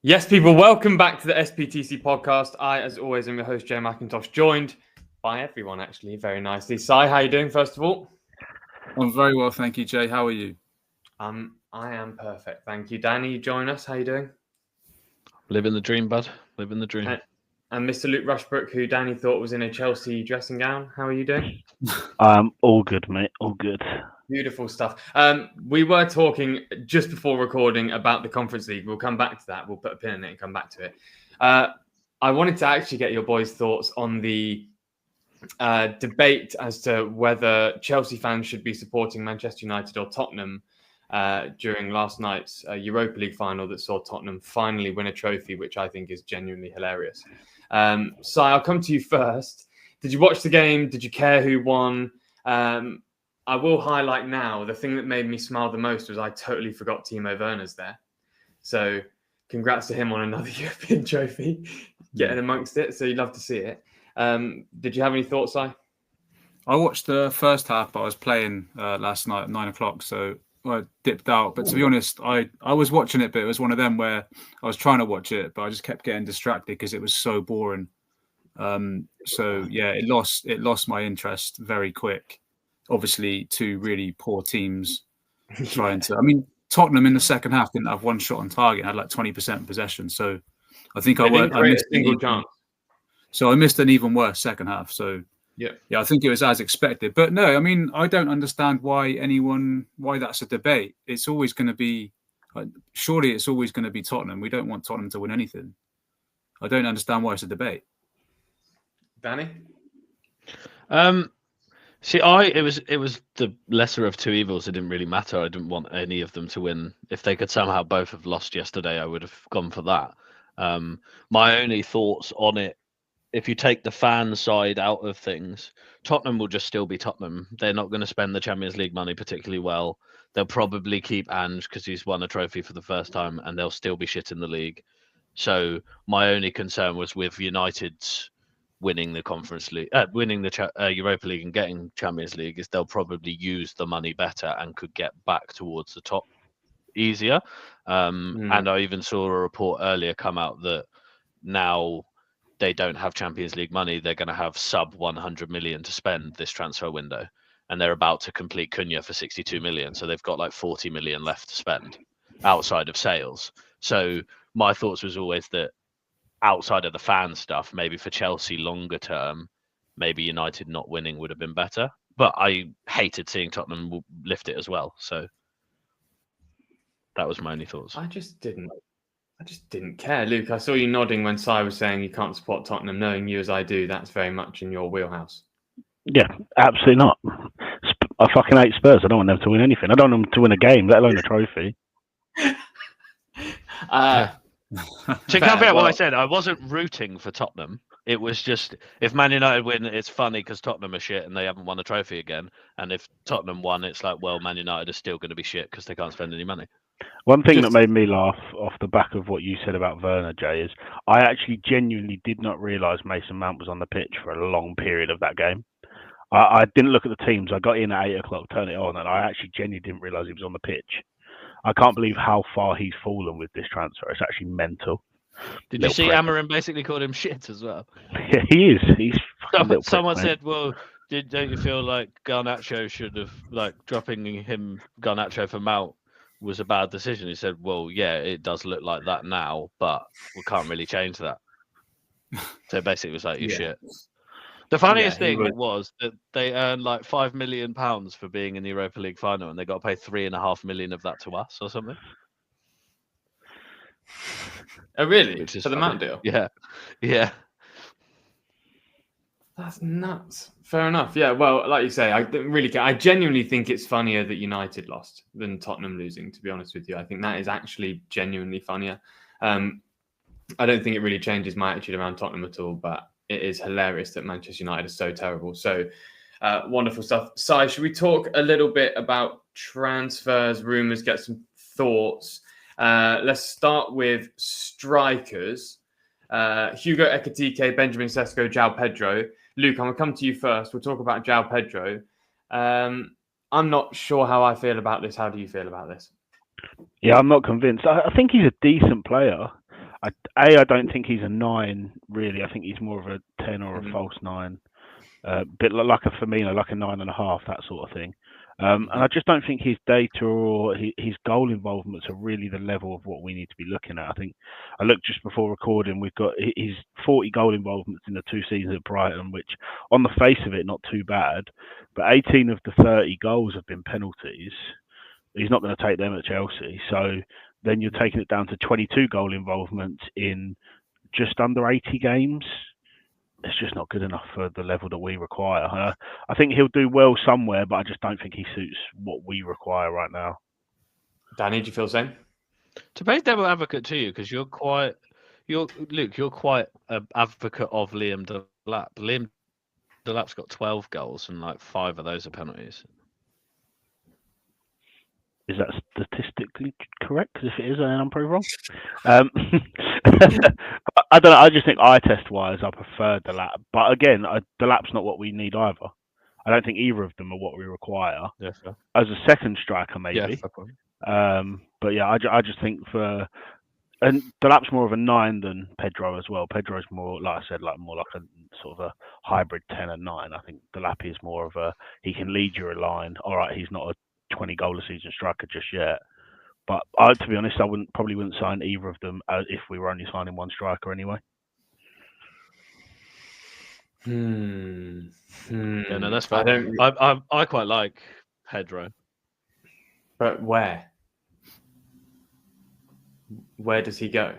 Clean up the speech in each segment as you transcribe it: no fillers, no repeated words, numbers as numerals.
Yes, people, welcome back to the SPTC podcast. I, as always, am your host, Jay McIntosh, joined by everyone, actually, very nicely. Si, how are you doing, first of all? I'm very well, thank you, Jay. How are you? I am perfect, thank you. Danny, you join us. How are you doing? Living the dream, bud. Living the dream. And Mr. Luke Rushbrook, who Danny thought was in a Chelsea dressing gown. How are you doing? All good, mate. All good. Beautiful stuff. We were talking just before recording about the Conference League. We'll come back to that. We'll put a pin in it and come back to it. I wanted to actually get your boys' thoughts on the debate as to whether Chelsea fans should be supporting Manchester United or Tottenham during last night's Europa League final that saw Tottenham finally win a trophy, which I think is genuinely hilarious. Si, I'll come to you first. Did you watch the game? Did you care who won? I will highlight now, the thing that made me smile the most was I totally forgot Timo Werner's there. So congrats to him on another European trophy, getting amongst it. So you'd love to see it. Did you have any thoughts, Si? I watched the first half. I was playing last night at 9 o'clock, so I dipped out. But to be honest, I was watching it, but it was one of them where I was trying to watch it, but I just kept getting distracted because it was so boring. So yeah, it lost my interest very quick. Obviously, two really poor teams trying to. I mean, Tottenham in the second half didn't have one shot on target; had like 20% possession. So I think I missed a single chance. So I missed an even worse second half. So yeah, I think it was as expected. But no, I mean, I don't understand why that's a debate. It's always going to be, surely it's always going to be Tottenham. We don't want Tottenham to win anything. I don't understand why it's a debate. Danny? See, it was the lesser of two evils. It didn't really matter. I didn't want any of them to win. If they could somehow both have lost yesterday, I would have gone for that. My only thoughts on it, if you take the fan side out of things, Tottenham will just still be Tottenham. They're not going to spend the Champions League money particularly well. They'll probably keep Ange because he's won a trophy for the first time, and they'll still be shit in the league. So my only concern was with United's winning the Conference League, winning the Europa League and getting Champions League, is they'll probably use the money better and could get back towards the top easier. And I even saw a report earlier come out that now they don't have Champions League money. They're going to have sub 100 million to spend this transfer window, and they're about to complete Cunha for 62 million. So they've got like 40 million left to spend outside of sales. So my thoughts was always that outside of the fan stuff, maybe for Chelsea longer term, maybe United not winning would have been better. But I hated seeing Tottenham lift it as well. So that was my only thoughts. I just didn't care. Luke, I saw you nodding when Si was saying you can't support Tottenham. Knowing you as I do, that's very much in your wheelhouse. Yeah, absolutely not. I fucking hate Spurs. I don't want them to win anything. I don't want them to win a game, let alone a trophy. To caveat what I said, I wasn't rooting for Tottenham. It was just, if Man United win, it's funny because Tottenham are shit and they haven't won a trophy again. And if Tottenham won, it's like, well, Man United are still going to be shit because they can't spend any money. One thing that made me laugh off the back of what you said about Werner, Jay, is I actually genuinely did not realise Mason Mount was on the pitch for a long period of that game. I didn't look at the teams. I got in at 8 o'clock, turned it on, and I actually genuinely didn't realise he was on the pitch. I can't believe how far he's fallen with this transfer. It's actually mental. Did you see Amarin basically called him shit as well? Yeah, he is. He's someone said, well, don't you feel like Garnacho should have, like, dropping him Garnacho for Mount was a bad decision? He said, well, yeah, it does look like that now, but we can't really change that. So basically it was like, you shit. The funniest thing was that they earned like £5 million for being in the Europa League final, and they got to pay $3.5 million of that to us or something. Oh, really? For the Mount deal? Yeah. That's nuts. Fair enough. Yeah, well, like you say, I don't really care. I genuinely think it's funnier that United lost than Tottenham losing, to be honest with you. I think that is actually genuinely funnier. I don't think it really changes my attitude around Tottenham at all, but it is hilarious that Manchester United is so terrible. So wonderful stuff. Si, should we talk a little bit about transfers, rumours, get some thoughts? Let's start with strikers. Hugo Ekitike, Benjamin Sesko, João Pedro. Luke, I'm going to come to you first. We'll talk about João Pedro. I'm not sure how I feel about this. How do you feel about this? Yeah, I'm not convinced. I think he's a decent player. I don't think he's a 9 really. I think he's more of a 10 or a false 9. Bit like a Firmino, like a 9.5, that sort of thing. And I just don't think his data or his goal involvements are really the level of what we need to be looking at. I think I looked just before recording. We've got his 40 goal involvements in the 2 seasons at Brighton, which on the face of it, not too bad. But 18 of the 30 goals have been penalties. He's not going to take them at Chelsea. So then you're taking it down to 22 goal involvements in just under 80 games. It's just not good enough for the level that we require. I think he'll do well somewhere, but I just don't think he suits what we require right now. Danny, do you feel the same? To play devil advocate to you, because Luke, you're quite an advocate of Liam Delap. Liam Delap's got 12 goals and like 5 of those are penalties. Is that statistically correct? Because if it is, then I'm probably wrong. I don't know. I just think eye test wise, I prefer Delap. But again, Delap's not what we need either. I don't think either of them are what we require. Yeah, fair. As a second striker, maybe. Yeah, but yeah, I just think and Delap's more of a 9 than Pedro as well. Pedro's more, like I said, more like a sort of a hybrid 10 and 9. I think Delap is more of he can lead you a line. All right, he's not a 20 goal a season striker just yet, but to be honest, I probably wouldn't sign either of them if we were only signing one striker anyway. Yeah, no, that's fine. I quite like Pedro, but where does he go?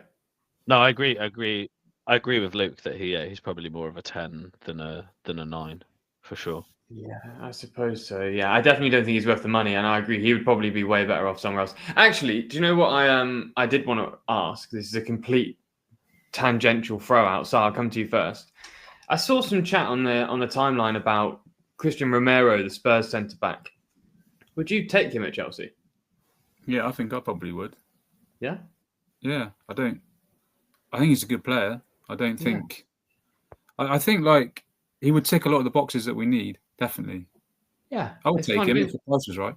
No, I agree with Luke that he's probably more of a 10 than a 9 for sure. Yeah, I suppose so. Yeah, I definitely don't think he's worth the money, and I agree. He would probably be way better off somewhere else. Actually, do you know what I did want to ask? This is a complete tangential throw out, so I'll come to you first. I saw some chat on the timeline about Christian Romero, the Spurs centre back. Would you take him at Chelsea? Yeah, I think I probably would. Yeah. Yeah, I think he's a good player. I don't think. Yeah. I think like he would tick a lot of the boxes that we need. Definitely. Yeah. I would take him if the price was right.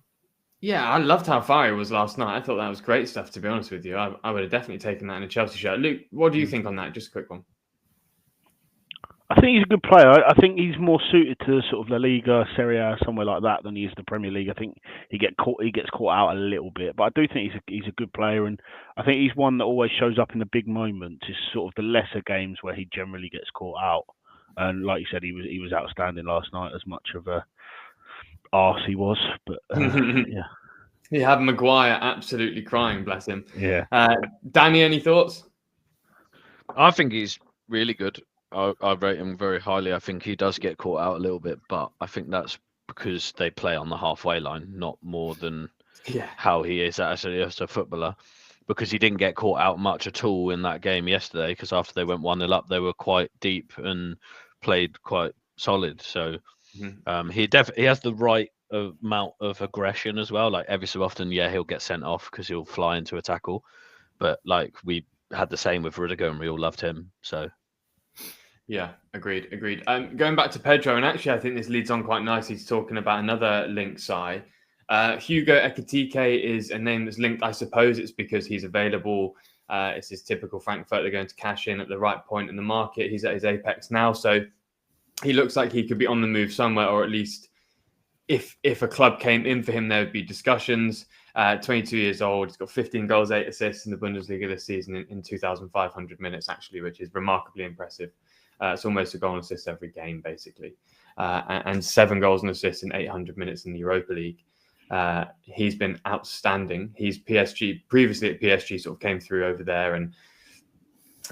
Yeah, I loved how far he was last night. I thought that was great stuff, to be honest with you. I would have definitely taken that in a Chelsea shirt. Luke, what do you think on that? Just a quick one. I think he's a good player. I think he's more suited to sort of La Liga, Serie A, somewhere like that than he is the Premier League. I think he gets caught out a little bit, but I do think he's a good player, and I think he's one that always shows up in the big moments. It's sort of the lesser games where he generally gets caught out. And like you said, he was outstanding last night, as much of a arse he was. But yeah, he had Maguire absolutely crying, bless him. Yeah. Danny, any thoughts? I think he's really good. I rate him very highly. I think he does get caught out a little bit, but I think that's because they play on the halfway line, not more than how he is actually as a footballer. Because he didn't get caught out much at all in that game yesterday, because after they went 1-0 up, they were quite deep and played quite solid. So he has the right amount of aggression as well. Like every so often, he'll get sent off because he'll fly into a tackle. But like we had the same with Rudiger and we all loved him. So yeah, agreed. Going back to Pedro, and actually I think this leads on quite nicely to talking about another link side. Hugo Ekitike is a name that's linked. I suppose it's because he's available. It's his typical Frankfurt. They're going to cash in at the right point in the market. He's at his apex now, so he looks like he could be on the move somewhere, or at least if a club came in for him, there would be discussions. 22 years old. He's got 15 goals, 8 assists in the Bundesliga this season in 2,500 minutes, actually, which is remarkably impressive. It's almost a goal and assist every game, basically. And 7 goals and assists in 800 minutes in the Europa League. He's been outstanding. He's previously at PSG, sort of came through over there and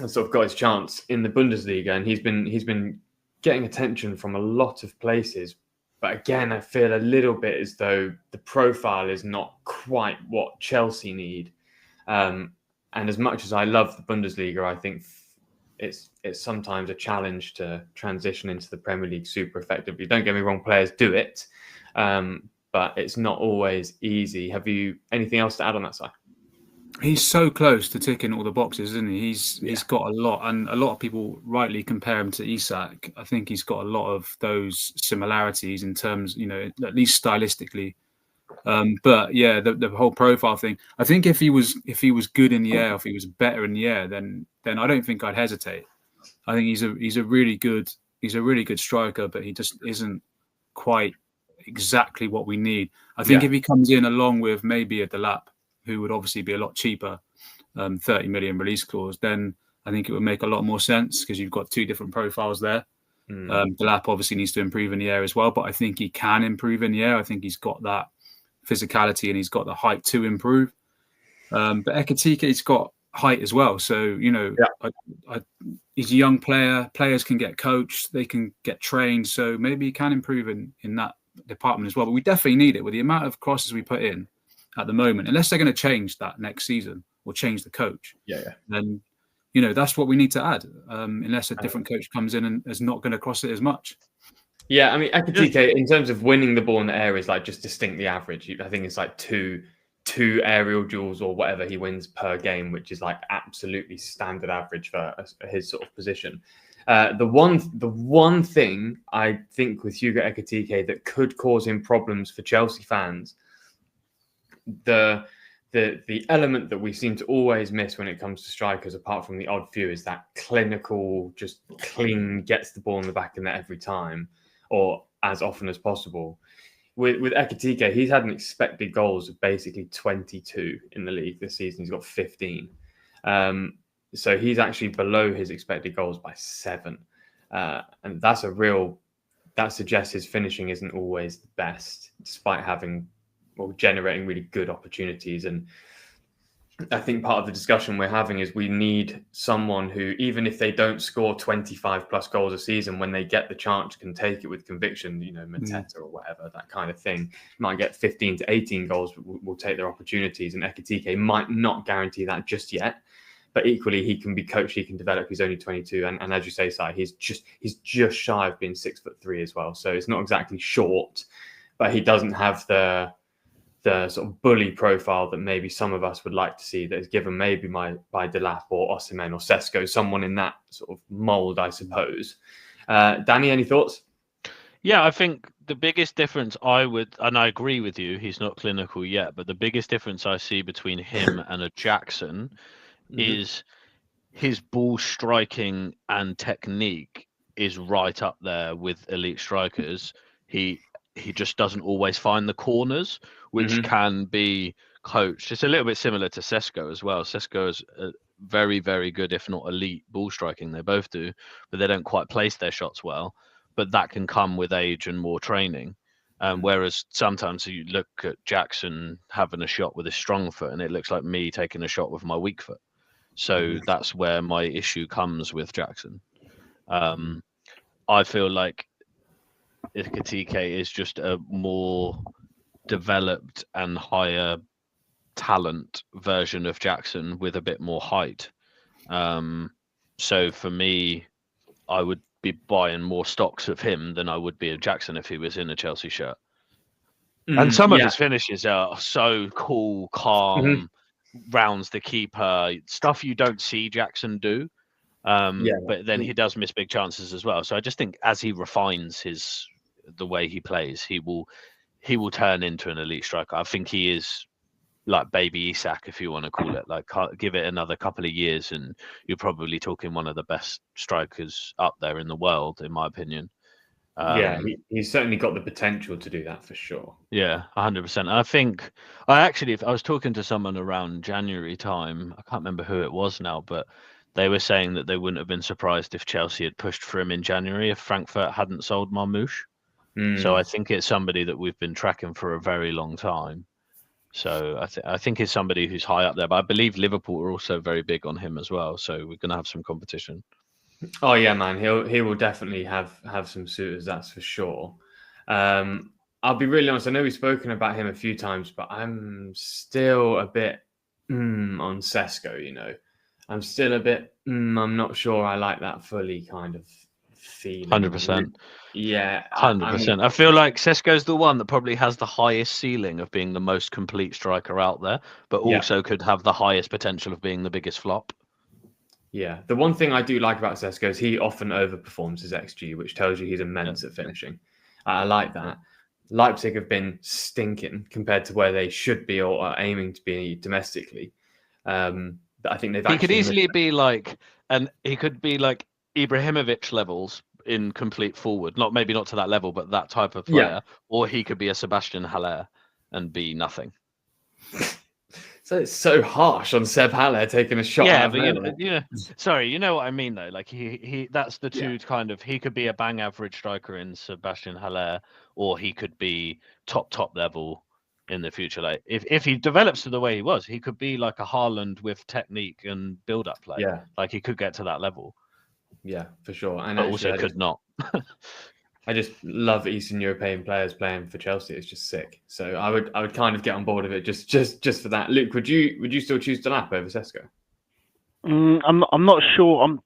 sort of got his chance in the Bundesliga. And he's been getting attention from a lot of places. But again, I feel a little bit as though the profile is not quite what Chelsea need. And as much as I love the Bundesliga, I think it's sometimes a challenge to transition into the Premier League super effectively. Don't get me wrong, players do it. But it's not always easy. Have you anything else to add on that side? He's so close to ticking all the boxes, isn't he? He's got a lot, and a lot of people rightly compare him to Isak. I think he's got a lot of those similarities in terms, at least stylistically. But yeah, the whole profile thing. I think if he was good in the air, if he was better in the air, then I don't think I'd hesitate. I think he's a really good striker, but he just isn't quite exactly what we need. I think if he comes in along with maybe a Delap, who would obviously be a lot cheaper, 30 million release clause, then I think it would make a lot more sense because you've got two different profiles there. Delap obviously needs to improve in the air as well, but I think he can improve in the air. I think he's got that physicality and he's got the height to improve. But Ekitike's got height as well. So, he's a young player. Players can get coached. They can get trained. So maybe he can improve in that department as well. But we definitely need it with the amount of crosses we put in at the moment. Unless they're going to change that next season or change the coach. Then, that's what we need to add. Unless a different coach comes in and is not going to cross it as much. Yeah, I mean, Ekitike, in terms of winning the ball in the air, is like just distinctly average. I think it's like two aerial duels or whatever he wins per game, which is like absolutely standard average for his sort of position. The one thing I think with Hugo Ekitike that could cause him problems for Chelsea fans, the element that we seem to always miss when it comes to strikers, apart from the odd few, is that clinical, just clean, gets the ball in the back of the net every time, or as often as possible. With Ekitike, he's had an expected goals of basically 22 in the league this season. He's got 15. So he's actually below his expected goals by 7. And that suggests his finishing isn't always the best, despite generating really good opportunities. And I think part of the discussion we're having is we need someone who, even if they don't score 25 plus goals a season, when they get the chance, can take it with conviction, Mateta or whatever, that kind of thing. Might get 15 to 18 goals, but will take their opportunities. And Ekitike might not guarantee that just yet. But equally, he can be coached, he can develop. He's only 22. And as you say, Si, he's just shy of being 6'3" as well. So it's not exactly short, but he doesn't have the sort of bully profile that maybe some of us would like to see, that is given maybe by Delap or Osimhen or Sesko, someone in that sort of mould, I suppose. Danny, any thoughts? Yeah, I think the biggest difference and I agree with you, he's not clinical yet, but the biggest difference I see between him and a Jackson is his ball striking and technique is right up there with elite strikers. He just doesn't always find the corners, which can be coached. It's a little bit similar to Sesko as well. Sesko is very, very good, if not elite, ball striking. They both do, but they don't quite place their shots well. But that can come with age and more training. Whereas sometimes you look at Jackson having a shot with his strong foot, and it looks like me taking a shot with my weak foot. So that's where my issue comes with Jackson. I feel like Ekitike is just a more developed and higher talent version of Jackson with a bit more height. So for me, I would be buying more stocks of him than I would be of Jackson if he was in a Chelsea shirt. And some of his finishes are so cool, calm, rounds the keeper, stuff you don't see Jackson do. But then he does miss big chances as well. So I just think as he refines the way he plays, he will turn into an elite striker. I think he is like baby Isak, if you want to call it. Like, give it another couple of years and you're probably talking one of the best strikers up there in the world, in my opinion. He's certainly got the potential to do that for sure. Yeah, 100%. I think if I was talking to someone around January time, I can't remember who it was now, but they were saying that they wouldn't have been surprised if Chelsea had pushed for him in January if Frankfurt hadn't sold Marmoush. So I think it's somebody that we've been tracking for a very long time. So I think it's somebody who's high up there. But I believe Liverpool are also very big on him as well. So we're going to have some competition. Oh yeah, man. He will definitely have some suitors, that's for sure. I'll be really honest. I know we've spoken about him a few times, but I'm still a bit on Sesko. I'm still a bit. I'm not sure I like that fully kind of feeling. 100%. Yeah, 100%. I feel like Sesko's the one that probably has the highest ceiling of being the most complete striker out there, but also could have the highest potential of being the biggest flop. Yeah, the one thing I do like about Sesko is he often overperforms his XG, which tells you he's immense at finishing. I like that. Leipzig have been stinking compared to where they should be or are aiming to be domestically. I think they've He could actually easily be like, and he could be like Ibrahimovic levels in complete forward. Maybe not to that level, but that type of player. Yeah. Or he could be a Sebastian Haller and be nothing. So it's so harsh on Seb Haller taking a shot. Yeah, but sorry, you know what I mean though. Like he that's the two kind of. He could be a bang average striker in Sebastian Haller, or he could be top level in the future. Like if he develops to the way he was, he could be like a Haaland with technique and build up play. Yeah, like he could get to that level. Yeah, for sure. And but also could not. I just love Eastern European players playing for Chelsea. It's just sick. So I would kind of get on board with it just for that. Luke, would you still choose Delap over Sesko? I'm not sure.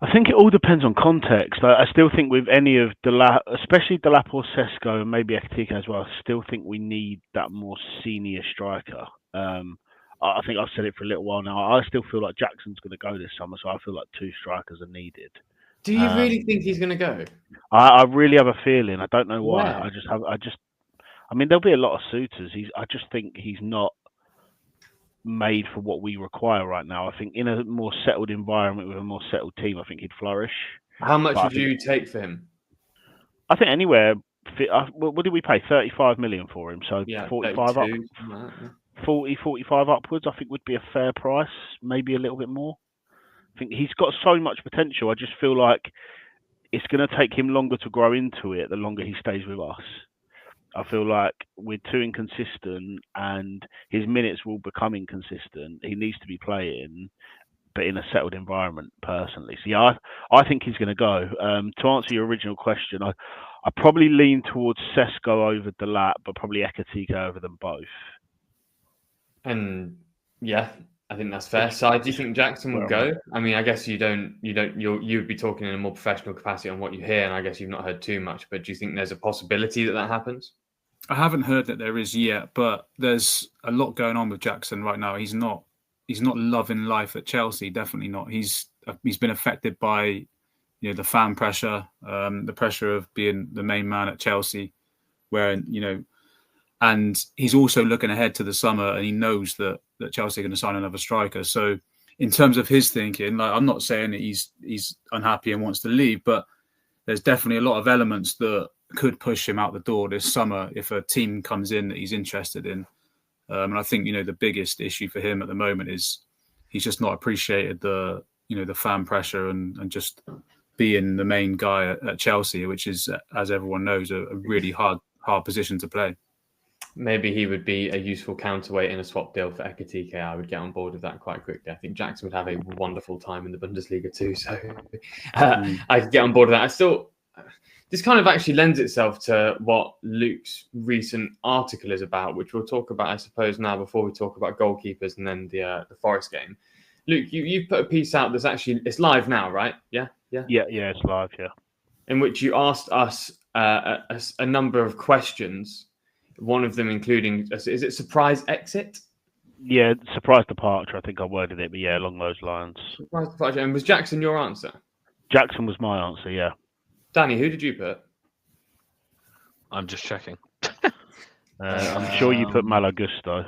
I think it all depends on context. I still think with any of Delap, especially Delap or Sesko, and maybe Ekitike as well, I still think we need that more senior striker. I think I've said it for a little while now. I still feel like Jackson's going to go this summer, so I feel like 2 strikers are needed. Do you really think he's going to go? I really have a feeling. I don't know why. Where? I mean, there'll be a lot of suitors. I just think he's not made for what we require right now. I think in a more settled environment with a more settled team, I think he'd flourish. How much would you take for him? I think anywhere. What did we pay? 35 million for him. So 45 up, 40, 45 upwards. I think would be a fair price. Maybe a little bit more. I think he's got so much potential. I just feel like it's going to take him longer to grow into it the longer he stays with us. I feel like we're too inconsistent and his minutes will become inconsistent. He needs to be playing, but in a settled environment, personally. So, yeah, I think he's going to go. To answer your original question, I probably lean towards Sesko over Delap, but probably Ekitike over them both. And, yeah, I think that's fair. So, do you think Jackson will go? I mean, I guess you would be talking in a more professional capacity on what you hear, and I guess you've not heard too much, but do you think there's a possibility that happens? I haven't heard that there is yet, but there's a lot going on with Jackson right now. He's not loving life at Chelsea. Definitely not. He's been affected by the fan pressure, the pressure of being the main man at Chelsea, where and he's also looking ahead to the summer, and he knows that Chelsea are going to sign another striker. So in terms of his thinking, like, I'm not saying that he's unhappy and wants to leave, but there's definitely a lot of elements that could push him out the door this summer if a team comes in that he's interested in. And I think, the biggest issue for him at the moment is he's just not appreciated the fan pressure and just being the main guy at Chelsea, which is, as everyone knows, a really hard position to play. Maybe he would be a useful counterweight in a swap deal for Ekitike. I would get on board with that quite quickly. I think Jackson would have a wonderful time in the Bundesliga too. So I could get on board with that. This kind of actually lends itself to what Luke's recent article is about, which we'll talk about, I suppose, now before we talk about goalkeepers and then the Forest game. Luke, you've put a piece out it's live now, right? Yeah, it's live, yeah. In which you asked us a number of questions, one of them including, is it surprise exit? Yeah, surprise departure, I think I worded it, but yeah, along those lines. Surprise departure. And was Jackson your answer? Jackson was my answer, yeah. Danny, who did you put? I'm just checking. I'm sure you put Malo Gusto.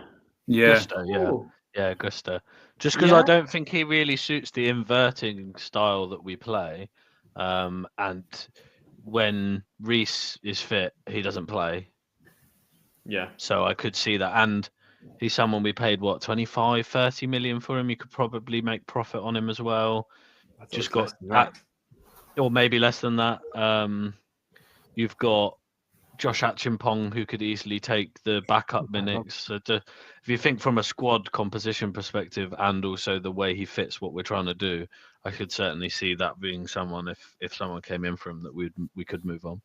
Yeah. Gusto, yeah. Ooh. Yeah, Gusto. Just because I don't think he really suits the inverting style that we play. And when Reece is fit, he doesn't play. Yeah. So I could see that. And he's someone we paid, 25, 30 million for him. You could probably make profit on him as well. Just got that. Or maybe less than that. You've got Josh Achimpong, who could easily take the backup minutes. So if you think from a squad composition perspective and also the way he fits what we're trying to do, I could certainly see that being someone, if someone came in for him, that we could move on.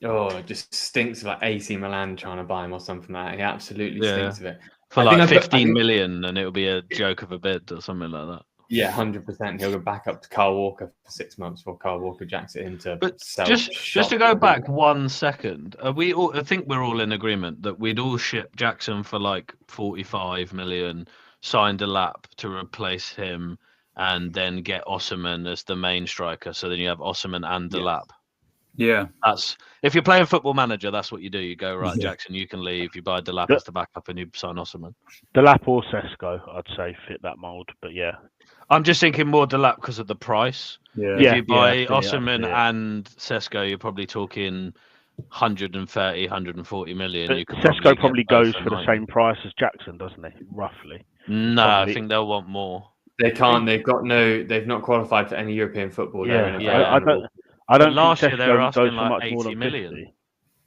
Oh, it just stinks of like AC Milan trying to buy him or something like that. He absolutely stinks of it. For like 15 million, and it'll be a joke of a bid or something like that. Yeah, 100%. He'll go back up to Kyle Walker for 6 months before Kyle Walker jacks it into. But just to go back 1 second, I think we're all in agreement that we'd all ship Jackson for like 45 million, sign Delap to replace him, and then get Osimhen as the main striker. So then you have Osimhen and Delap. Yeah. That's if you're playing Football Manager, that's what you do. You go, right, Jackson, you can leave. You buy Delap as the backup, and you sign Osman. Delap or Sesko, I'd say, fit that mould. But yeah, I'm just thinking more Delap because of the price. Yeah. If you buy I see Osman it. and Sesko, you're probably talking 130, 140 million. But You could Sesko probably get both goes for the 90. same price as Jackson, doesn't he? Roughly. No, probably- I think they'll want more. They can't. They've not qualified for any European football. They're in a very I vulnerable- don't last think year they were Sesko asking goes for like much 80 more than million. 50.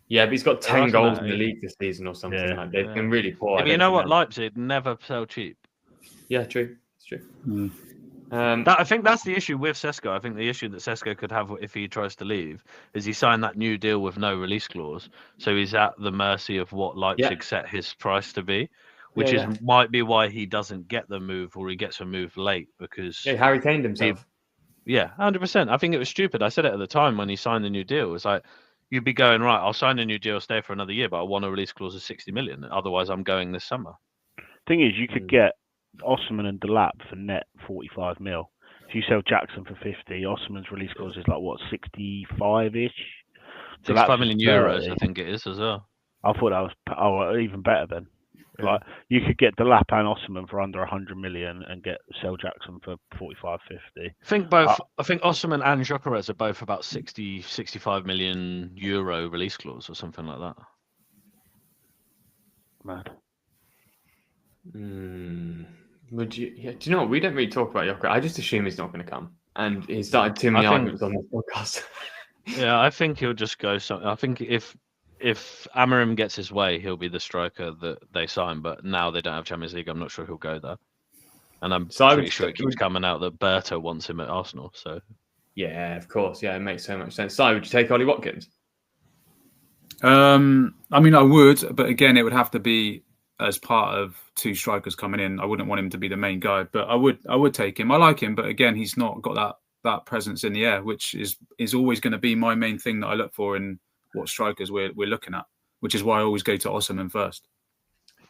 Yeah, but he's got They're 10 asking goals that, in the yeah. league this season or something. Yeah. Like they've been really poor. Yeah, but you know what? Leipzig never sell cheap. Yeah, true. It's true. Mm. I think that's the issue with Sesko. I think the issue that Sesko could have if he tries to leave is he signed that new deal with no release clause, so he's at the mercy of what Leipzig set his price to be, which might be why he doesn't get the move or he gets a move late because Harry Kaned himself. 100%. I think it was stupid. I said it at the time when he signed the new deal. It was like you'd be going right. I'll sign a new deal, stay for another year, but I want a release clause of 60 million. Otherwise, I'm going this summer. Thing is, you could get Osman and Delap for net 45 mil. If you sell Jackson for 50, Osman's release clause is like what 65-ish. 65 million euros, I think it is as well. I thought that was even better then. Like you could get Delap and Osman for under 100 million and get sell Jackson for 45, 50. I think Osman and Gyökeres are both about 60, 65 million euro release clause or something like that. Mad. Would you? Yeah, do you know what? We don't really talk about Gyökeres. I just assume he's not going to come, and he started too many arguments on this podcast. Yeah, I think he'll just go. I think if Amorim gets his way, he'll be the striker that they sign. But now they don't have Champions League. I'm not sure he'll go there. And I'm pretty sure it keeps coming out that Berto wants him at Arsenal. So yeah, of course. Yeah, it makes so much sense. Si, would you take Ollie Watkins? I mean, I would, but again, it would have to be as part of two strikers coming in. I wouldn't want him to be the main guy, but I would take him. I like him, but again, he's not got that presence in the air, which is always going to be my main thing that I look for in what strikers we're looking at, which is why I always go to Osman first.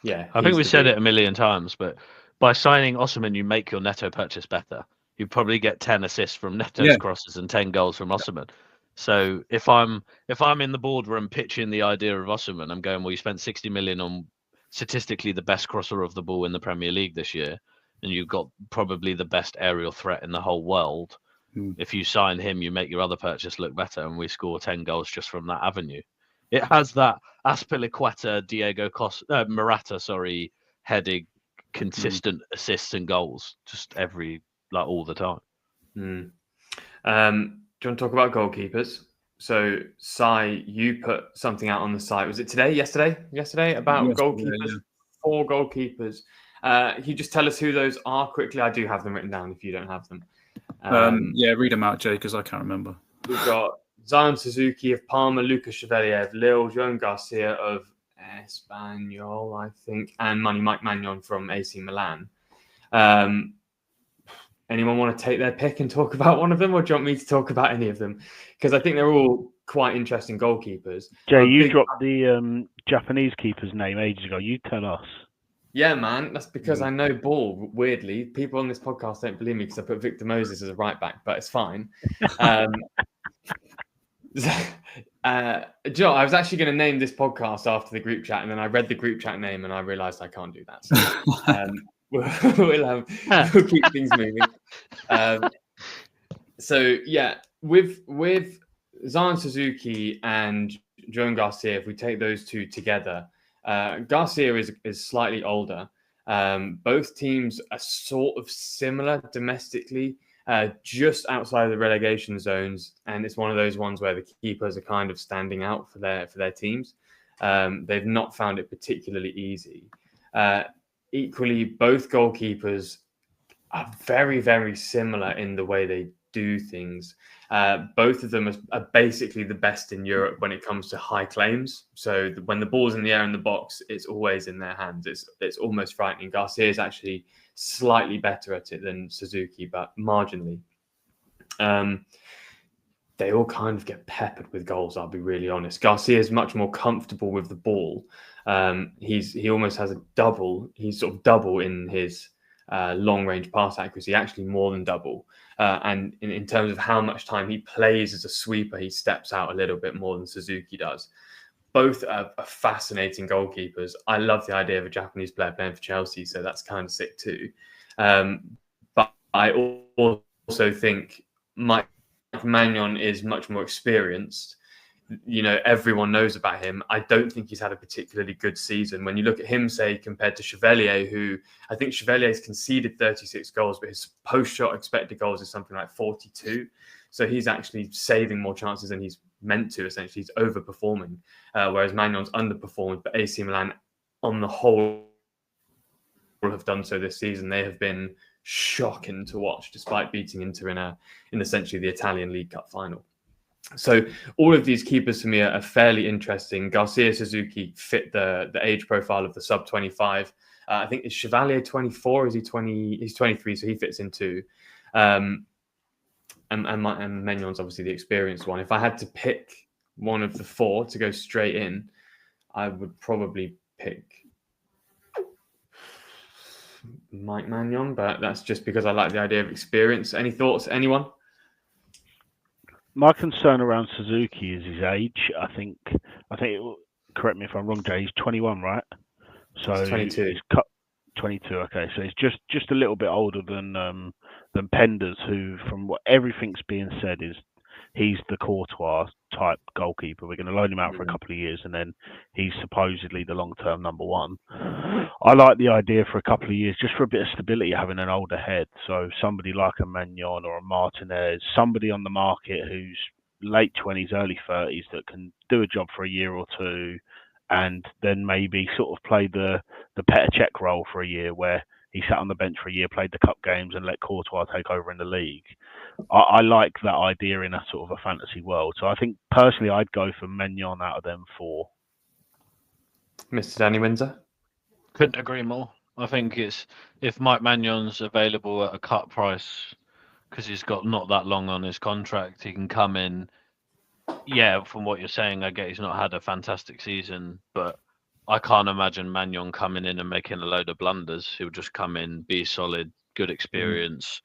Yeah, I think we said it a million times, but by signing Osman, you make your Neto purchase better. You probably get 10 assists from Neto's crosses and 10 goals from Osman. So if I'm in the boardroom pitching the idea of Osman, I'm going, well, you spent 60 million on statistically the best crosser of the ball in the Premier League this year, and you've got probably the best aerial threat in the whole world. If you sign him, you make your other purchase look better, and we score 10 goals just from that avenue. It has that Azpilicueta, Diego Morata, heading consistent assists and goals just all the time. Do you want to talk about goalkeepers? So, Si, you put something out on the site. Was it today? Yesterday about goalkeepers. Yeah. 4 goalkeepers. Can you just tell us who those are quickly? I do have them written down if you don't have them. Read them out, Jay, because I can't remember. We've got Zion Suzuki of Parma, Lucas Chevalier of Lille, Joan Garcia of Espanyol, I think, and Mike Magnon from AC Milan. Anyone want to take their pick and talk about one of them, or do you want me to talk about any of them? Because I think they're all quite interesting goalkeepers. Jay, you dropped the Japanese keeper's name ages ago. You tell us. Yeah, man. That's because I know ball, weirdly. People on this podcast don't believe me because I put Victor Moses as a right back, but it's fine. Joe, I was actually going to name this podcast after the group chat, and then I read the group chat name and I realised I can't do that. So we'll keep things moving. With Zion Suzuki and Joan Garcia, if we take those two together, Garcia is slightly older. Both teams are sort of similar domestically, just outside of the relegation zones, and it's one of those ones where the keepers are kind of standing out for their teams. They've not found it particularly easy. Equally, both goalkeepers are very, very similar in the way they do things. Both of them are basically the best in Europe when it comes to high claims. So when the ball's in the air in the box, it's always in their hands. It's almost frightening. Garcia is actually slightly better at it than Suzuki, but marginally. They all kind of get peppered with goals, I'll be really honest. Garcia is much more comfortable with the ball. He almost has a double. He's sort of double in his long-range pass accuracy, actually more than double. And in terms of how much time he plays as a sweeper, he steps out a little bit more than Suzuki does. Both are fascinating goalkeepers. I love the idea of a Japanese player playing for Chelsea, so that's kind of sick too. But I also think Mike Maignan is much more experienced. Everyone knows about him. I don't think he's had a particularly good season. When you look at him, say, compared to Chevalier, who I think Chevalier's conceded 36 goals, but his post-shot expected goals is something like 42. So he's actually saving more chances than he's meant to, essentially. He's overperforming, whereas Magnon's underperformed, but AC Milan, on the whole, have done so this season. They have been shocking to watch, despite beating Inter in essentially the Italian League Cup final. So all of these keepers to me are fairly interesting. Garcia Suzuki fit the age profile of the sub 25. I think is Chevalier 24? Is he 20? He's 23, so he fits in too. And Magnon's obviously the experienced one. If I had to pick one of the four to go straight in, I would probably pick Mike Maignan, but that's just because I like the idea of experience. Any thoughts, anyone? My concern around Suzuki is his age. I think. Correct me if I'm wrong, Jay. He's 21, right? So he's 22. He's 22. Okay, so he's just a little bit older than Penders, who, from what everything's being said, he's the Courtois type goalkeeper. We're going to loan him out for a couple of years, and then he's supposedly the long-term number one. I like the idea for a couple of years, just for a bit of stability, having an older head. So somebody like a Maignan or a Martinez, somebody on the market who's late 20s, early 30s that can do a job for a year or two, and then maybe sort of play the Petr Cech role for a year, where he sat on the bench for a year, played the cup games, and let Courtois take over in the league. I like that idea in a sort of a fantasy world. So I think personally, I'd go for Maignan out of them four. Mr. Danny Windsor? Couldn't agree more. I think it's if Mike Magnon's available at a cut price, because he's got not that long on his contract, he can come in. Yeah, from what you're saying, I get he's not had a fantastic season, but I can't imagine Maignan coming in and making a load of blunders. He'll just come in, be solid, good experience.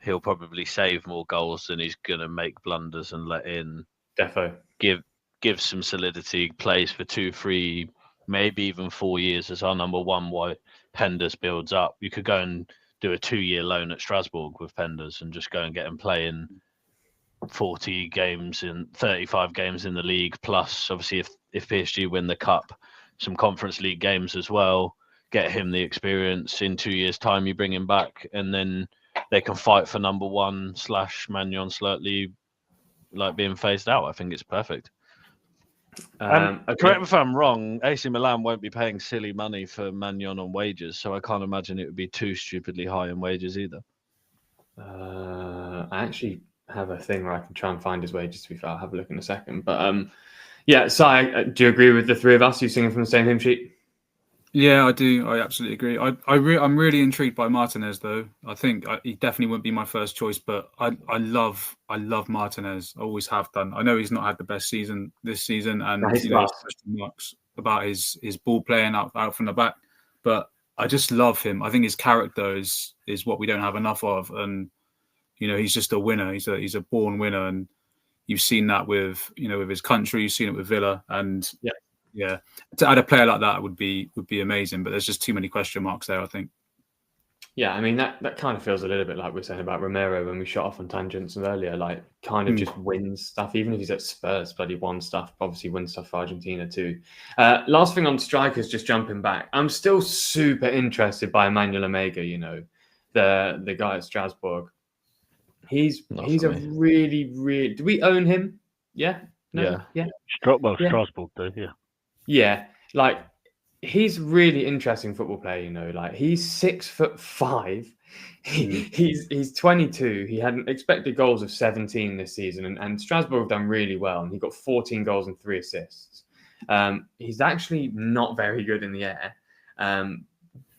He'll probably save more goals than he's going to make blunders and let in. Defo. Give some solidity, plays for 2, 3, maybe even 4 years as our number one while Penders builds up. You could go and do a 2-year loan at Strasbourg with Penders and just go and get him playing 40 games in 35 games in the league, plus obviously if PSG win the cup, some Conference League games as well, get him the experience. In 2 years' time you bring him back, and then they can fight for number one / Maignan slightly like being phased out. I think it's perfect. Correct me if I'm wrong, AC Milan won't be paying silly money for Maignan on wages, so I can't imagine it would be too stupidly high in wages either. I actually have a thing where I can try and find his wages, to be fair. I'll have a look in a second. But yeah, Si, do you agree with the three of us? You singing from the same hymn sheet? Yeah, I do. I absolutely agree. I'm really intrigued by Martinez, though. I think he definitely wouldn't be my first choice, but I love Martinez. I always have done. I know he's not had the best season this season, and there's question marks about his ball playing out from the back. But I just love him. I think his character is what we don't have enough of, and he's just a winner. He's a born winner, and you've seen that with his country. You've seen it with Villa, and yeah, to add a player like that would be amazing, but there's just too many question marks there, I think. Yeah, I mean that kind of feels a little bit like we were saying about Romero when we shot off on tangents earlier. Like, kind of just wins stuff, even if he's at Spurs, bloody won stuff. Obviously, wins stuff for Argentina too. Last thing on strikers, just jumping back, I'm still super interested by Emmanuel Omega. The guy at Strasbourg. He's a really. Do we own him? Yeah. No? Yeah. Strasbourg do. Yeah. Yeah, like he's really interesting football player. Like he's 6'5". He's 22. He had expected goals of 17 this season, and Strasbourg have done really well. And he got 14 goals and 3 assists. He's actually not very good in the air,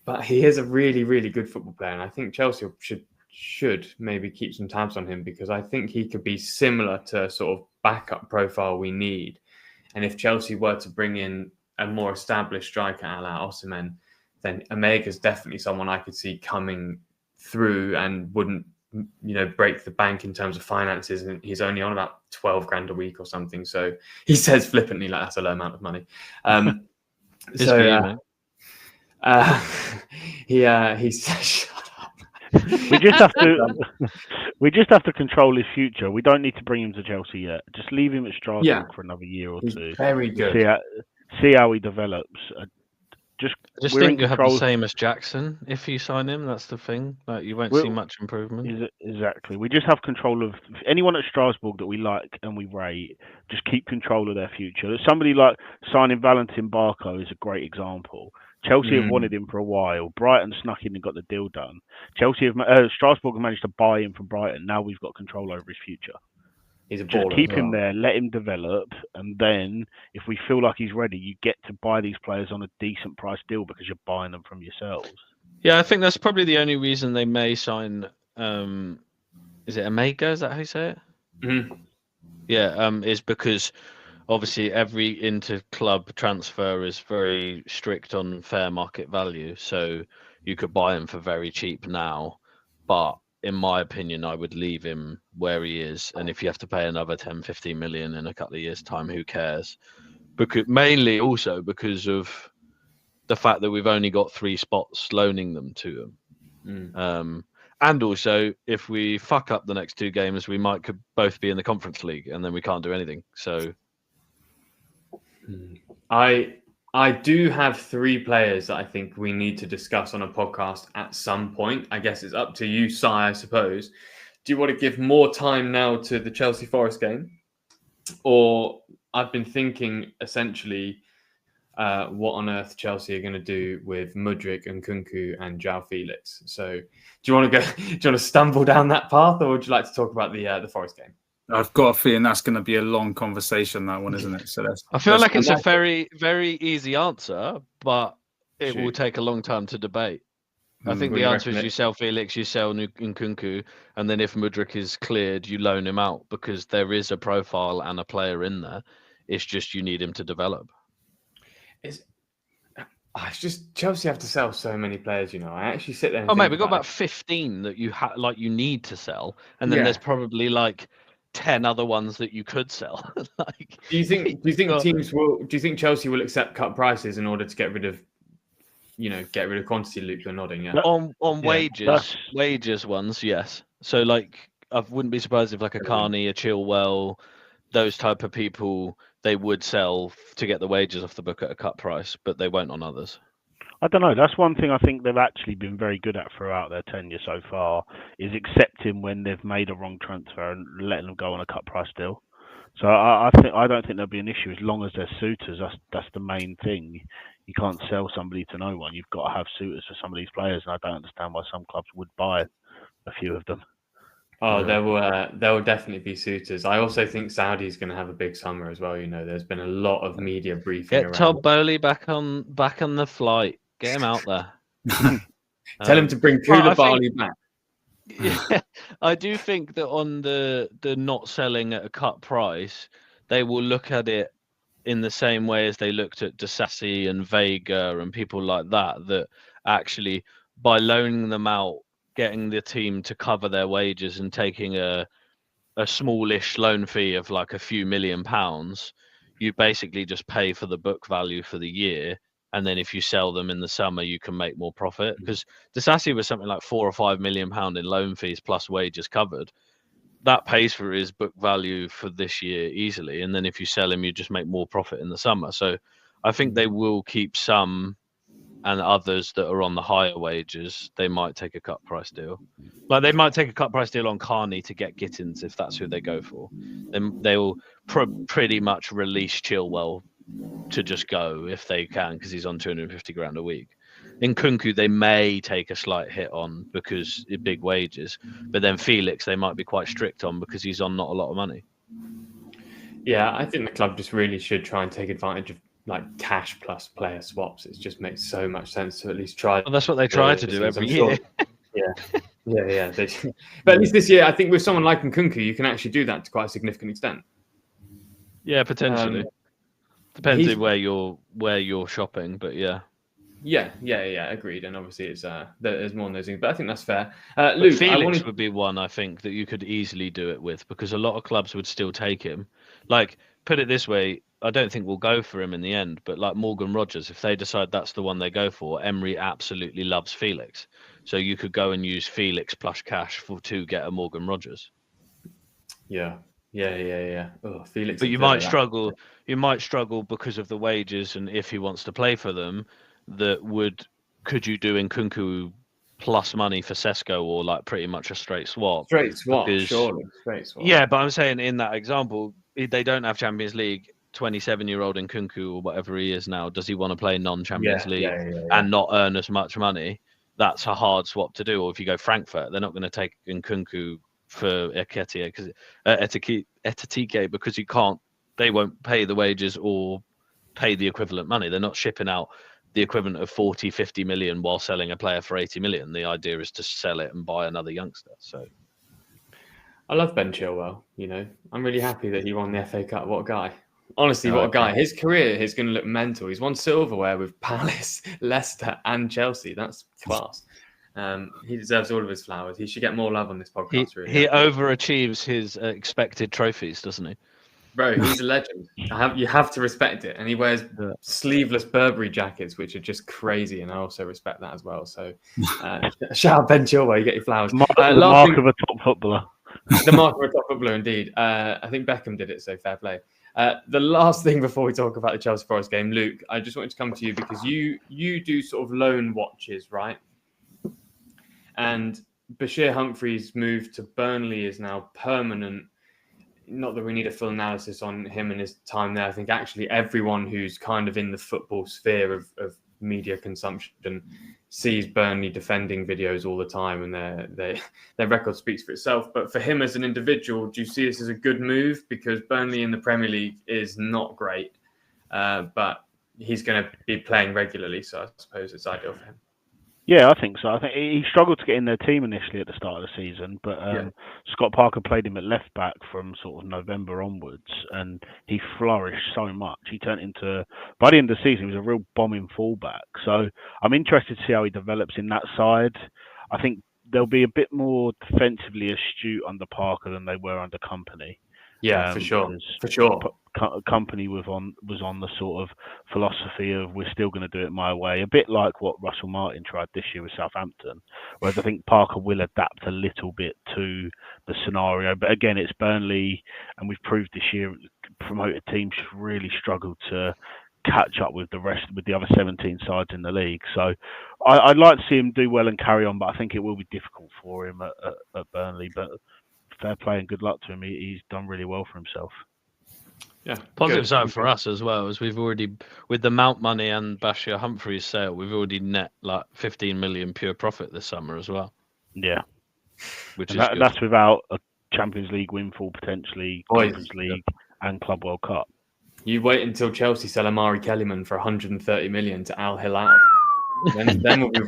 but he is a really, really good football player. And I think Chelsea should maybe keep some tabs on him, because I think he could be similar to sort of backup profile we need. And if Chelsea were to bring in a more established striker, a la Osimhen, then Omega's definitely someone I could see coming through and wouldn't, break the bank in terms of finances. And he's only on about 12 grand a week or something. So he says flippantly like that's a low amount of money. He says, shut up. We just have to control his future. We don't need to bring him to Chelsea yet. Just leave him at Strasbourg for another year or two. Very good. See how he develops. I just think you have the same as Jackson. If you sign him, that's the thing. Like you won't see much improvement. Exactly. We just have control of anyone at Strasbourg that we like and we rate. Just keep control of their future. Somebody like signing Valentin Barco is a great example. Chelsea have wanted him for a while. Brighton snuck in and got the deal done. Strasbourg have managed to buy him from Brighton. Now we've got control over his future. He's a Just baller. keep him there, let him develop, and then if we feel like he's ready, you get to buy these players on a decent price deal because you're buying them from yourselves. Yeah, I think that's probably the only reason they may sign. Is it Omega? Is that how you say it? Mm-hmm. Yeah, is because obviously every inter-club transfer is very strict on fair market value. So you could buy him for very cheap now, but in my opinion, I would leave him where he is. And if you have to pay another 10, 15 million in a couple of years' time, who cares? Mainly also because of the fact that we've only got 3 spots loaning them to them. And also, if we fuck up the next 2 games, we could both be in the Conference League and then we can't do anything. So I do have 3 players that I think we need to discuss on a podcast at some point. I guess it's up to you, Si, I suppose. Do you want to give more time now to the Chelsea Forest game? Or I've been thinking essentially what on earth Chelsea are going to do with Mudryk and Nkunku and João Felix. So do you want to stumble down that path, or would you like to talk about the Forest game? I've got a feeling that's going to be a long conversation, that one, isn't it? So I feel like it's a very, very easy answer, but it will take a long time to debate. I think the answer is you sell Felix, you sell Nkunku, and then if Mudryk is cleared, you loan him out because there is a profile and a player in there. It's just you need him to develop. It's just Chelsea have to sell so many players, I actually sit there and mate, we've got about 15 that you need to sell, and then there's probably 10 other ones that you could sell. Do you think Chelsea will accept cut prices in order to get rid of quantity? Luke, you're nodding, yeah. On wages ones, yes. So I wouldn't be surprised if a Carney, a Chilwell, those type of people, they would sell to get the wages off the book at a cut price, but they won't on others. I don't know. That's one thing I think they've actually been very good at throughout their tenure so far, is accepting when they've made a wrong transfer and letting them go on a cut price deal. So I don't think there'll be an issue as long as they're suitors. That's the main thing. You can't sell somebody to no one. You've got to have suitors for some of these players, and I don't understand why some clubs would buy a few of them. Oh, there will definitely be suitors. I also think Saudi's going to have a big summer as well. There's been a lot of media briefing. Get Todd Bowley back on the flight. Get him out there. Tell him to bring Koulibaly back. Yeah, I do think that on the not selling at a cut price, they will look at it in the same way as they looked at Disasi and Vega and people like that. That actually, by loaning them out, getting the team to cover their wages and taking a smallish loan fee of a few £1 million, you basically just pay for the book value for the year. And then if you sell them in the summer, you can make more profit. Because Disasi was something like £4 or £5 million in loan fees plus wages covered. That pays for his book value for this year easily. And then if you sell him, you just make more profit in the summer. So I think they will keep some, and others that are on the higher wages, they might take a cut price deal. They might take a cut price deal on Carney to get Gittins if that's who they go for. Then they will pretty much release Chilwell to just go if they can, because he's on 250 grand a week. In Nkunku, they may take a slight hit on because of big wages, but then Felix they might be quite strict on because he's on not a lot of money. Yeah, I think the club just really should try and take advantage of cash plus player swaps. It just makes so much sense to at least try. Well, that's what they try to do every year. Yeah. But at least this year, I think with someone like Nkunku, you can actually do that to quite a significant extent. Yeah, potentially. Depends on where you're shopping, but yeah. Yeah, agreed. And obviously, it's there's more on those things, but I think that's fair. But Luke, Felix would be one I think that you could easily do it with, because a lot of clubs would still take him. Like, put it this way, I don't think we'll go for him in the end, but like Morgan Rogers, if they decide that's the one they go for, Emery absolutely loves Felix. So you could go and use Felix plus cash to get a Morgan Rogers. Yeah. Oh, Felix. But you might struggle. You might struggle because of the wages, and if he wants to play for them, could you do Nkunku plus money for Sesko, or like pretty much a straight swap? Surely. Straight swap. Yeah, but I'm saying in that example, they don't have Champions League. 27-year-old Nkunku, or whatever he is now, does he want to play non-Champions League and not earn as much money? That's a hard swap to do. Or if you go Frankfurt, they're not going to take Nkunku for Ekitike because you can't. They won't pay the wages or pay the equivalent money. They're not shipping out the equivalent of 40-50 million while selling a player for 80 million. The idea is to sell it and buy another youngster. So I love Ben Chilwell. You know, I'm really happy that he won the FA Cup. What a guy! Honestly, what a guy. His career is going to look mental. He's won silverware with Palace, Leicester and Chelsea. That's class. He deserves all of his flowers. He should get more love on this podcast. He overachieves his expected trophies, doesn't he? Bro, he's a legend. You have to respect it. And he wears sleeveless Burberry jackets, which are just crazy. And I also respect that as well. So shout out Ben Chilwell. You get your flowers. The mark of a top footballer. The mark of a top footballer, indeed. I think Beckham did it, so fair play. The last thing before we talk about the Chelsea Forest game, Luke, I just wanted to come to you because you do sort of loan watches, right? And Bashir Humphrey's move to Burnley is now permanent. Not that we need a full analysis on him and his time there. I think actually everyone who's kind of in the football sphere of media consumption sees Burnley defending videos all the time, and their record speaks for itself. But for him as an individual, do you see this as a good move? Because Burnley in the Premier League is not great, but he's going to be playing regularly, so I suppose it's ideal for him. Yeah, I think so. I think he struggled to get in their team initially at the start of the season, but Scott Parker played him at left back from sort of November onwards, and he flourished so much. He turned into, by the end of the season, he was a real bombing fullback. So I'm interested to see how he develops in that side. I think they'll be a bit more defensively astute under Parker than they were under Company. Yeah, for sure. Company was on the sort of philosophy of we're still going to do it my way, a bit like what Russell Martin tried this year with Southampton. Whereas I think Parker will adapt a little bit to the scenario. But again, it's Burnley, and we've proved this year promoted teams really struggle to catch up with the other 17 sides in the league. So I'd like to see him do well and carry on, but I think it will be difficult for him at Burnley. But fair play and good luck to him. He's done really well for himself. Yeah, positive side for us as well, as we've already, with the Mount money and Bashir Humphrey's sale, we've already net like 15 million pure profit this summer as well. Yeah, which is that's without a Champions League windfall potentially, Conference League and Club World Cup. You wait until Chelsea sell Amari Kellyman for 130 million to Al Hilal. Then we'll be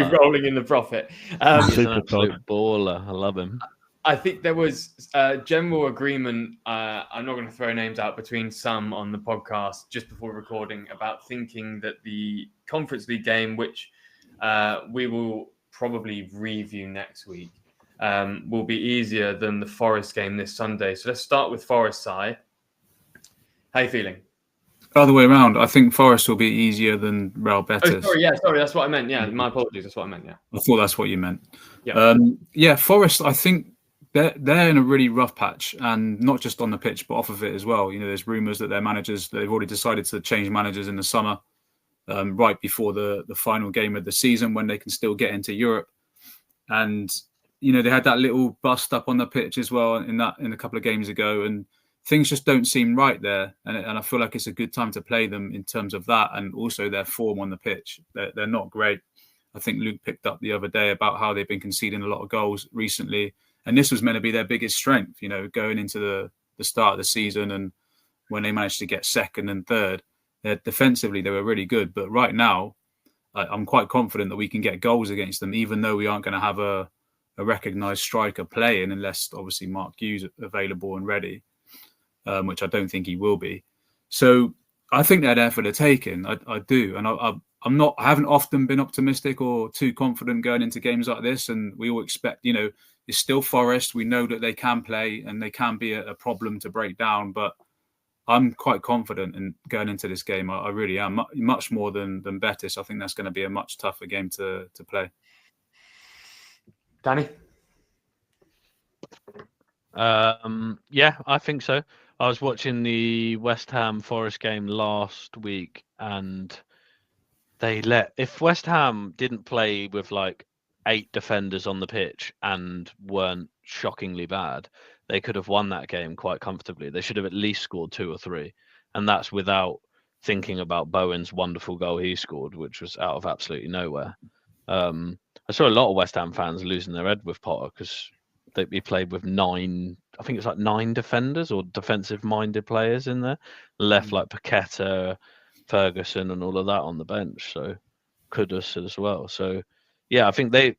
rolling in the profit. He's an absolute baller. I love him. I think there was general agreement, I'm not going to throw names out, between some on the podcast just before recording about thinking that the Conference League game, which we will probably review next week, will be easier than the Forest game this Sunday. So let's start with Forest side. How are you feeling? Other way around. I think Forest will be easier than Real Betis. Sorry. That's what I meant. Yeah, my apologies. That's what I meant. Yeah. I thought that's what you meant. Yeah. Forest, I think they're in a really rough patch, and not just on the pitch, but off of it as well. You know, there's rumours that their managers, they've already decided to change managers in the summer, right before the final game of the season when they can still get into Europe. And, you know, they had that little bust up on the pitch as well in a couple of games ago, and things just don't seem right there. And I feel like it's a good time to play them in terms of that, and also their form on the pitch. They're not great. I think Luke picked up the other day about how they've been conceding a lot of goals recently. And this was meant to be their biggest strength, you know, going into the start of the season, and when they managed to get second and third, defensively they were really good. But right now, I'm quite confident that we can get goals against them, even though we aren't going to have a recognised striker playing, unless obviously Mark Hughes available and ready, which I don't think he will be. So I think they're there for the taking. I do, and I'm not. I haven't often been optimistic or too confident going into games like this, and we all expect, it's still Forest. We know that they can play and they can be a problem to break down, but I'm quite confident in going into this game. I really am, much more than Betis. I think that's going to be a much tougher game to play. Danny? Yeah, I think so. I was watching the West Ham Forest game last week, and if West Ham didn't play with like 8 defenders on the pitch and weren't shockingly bad, they could have won that game quite comfortably. They should have at least scored 2 or 3, and that's without thinking about Bowen's wonderful goal he scored, which was out of absolutely nowhere. I saw a lot of West Ham fans losing their head with Potter because he played with 9, I think it's like 9 defenders or defensive-minded players in there, left like Paqueta, Ferguson and all of that on the bench, so Kudus as well. So yeah, I think the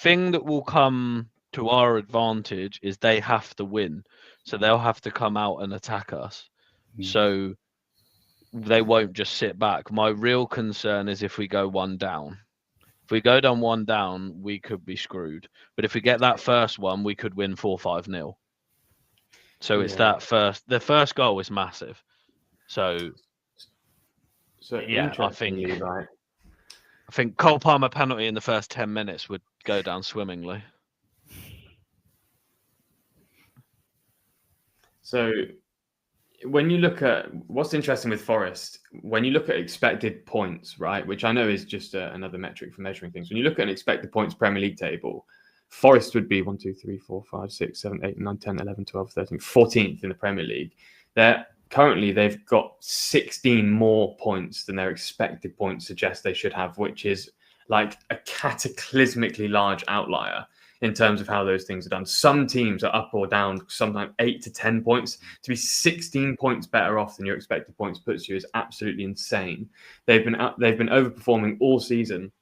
thing that will come to our advantage is they have to win, so they'll have to come out and attack us. So they won't just sit back. My real concern is if we go 1 down. If we go down 1 down, we could be screwed. But if we get that first one, we could win 4-5-0. So it's the first goal is massive. So yeah, I think Cole Palmer penalty in the first 10 minutes would go down swimmingly. So when you look at what's interesting with Forest, when you look at expected points, right, which I know is just another metric for measuring things. When you look at an expected points Premier League table, Forest would be 1, 2, 3, 4, 5, 6, 7, 8, 9, 10, 11, 12, 13, 14th in the Premier League. Currently, they've got 16 more points than their expected points suggest they should have, which is like a cataclysmically large outlier in terms of how those things are done. Some teams are up or down, sometimes 8 to 10 points. To be 16 points better off than your expected points puts you is absolutely insane. They've been overperforming all season,